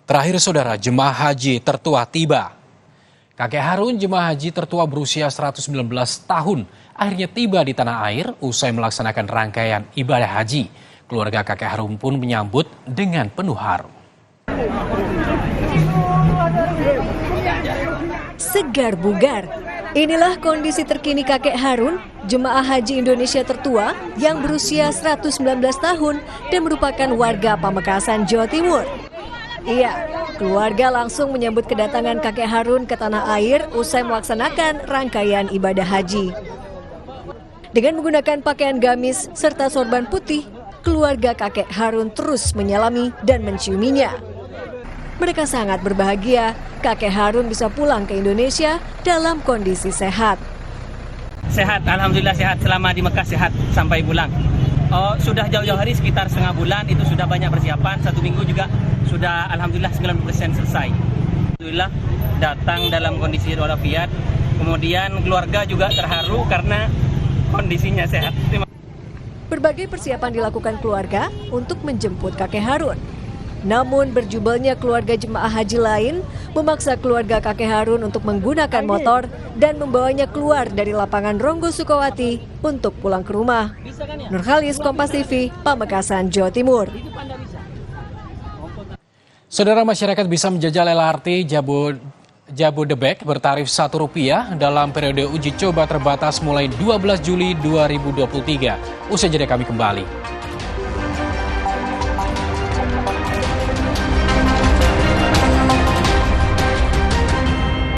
Terakhir saudara, jemaah haji tertua tiba. Kakek Harun, jemaah haji tertua berusia 119 tahun, akhirnya tiba di tanah air usai melaksanakan rangkaian ibadah haji. Keluarga kakek Harun pun menyambut dengan penuh haru. Segar bugar, inilah kondisi terkini kakek Harun, jemaah haji Indonesia tertua yang berusia 119 tahun dan merupakan warga Pamekasan, Jawa Timur. Iya, keluarga langsung menyambut kedatangan kakek Harun ke tanah air usai melaksanakan rangkaian ibadah haji. Dengan menggunakan pakaian gamis serta sorban putih, keluarga kakek Harun terus menyalami dan menciuminya. Mereka sangat berbahagia kakek Harun bisa pulang ke Indonesia dalam kondisi sehat. Sehat, alhamdulillah sehat, selama di Mekah sehat sampai pulang. Sudah jauh-jauh hari sekitar setengah bulan, itu sudah banyak persiapan, 1 minggu juga sudah alhamdulillah 90% selesai. Alhamdulillah datang dalam kondisi walafiat, kemudian keluarga juga terharu karena kondisinya sehat. Berbagai persiapan dilakukan keluarga untuk menjemput kakek Harun. Namun berjubelnya keluarga jemaah haji lain memaksa keluarga kakek Harun untuk menggunakan motor dan membawanya keluar dari lapangan Ronggo Sukawati untuk pulang ke rumah. Nurhalis, Kompas TV, Pamekasan, Jawa Timur. Saudara, masyarakat bisa menjajal LRT Jabodebek bertarif Rp1 dalam periode uji coba terbatas mulai 12 Juli 2023. Usai jeda kami kembali.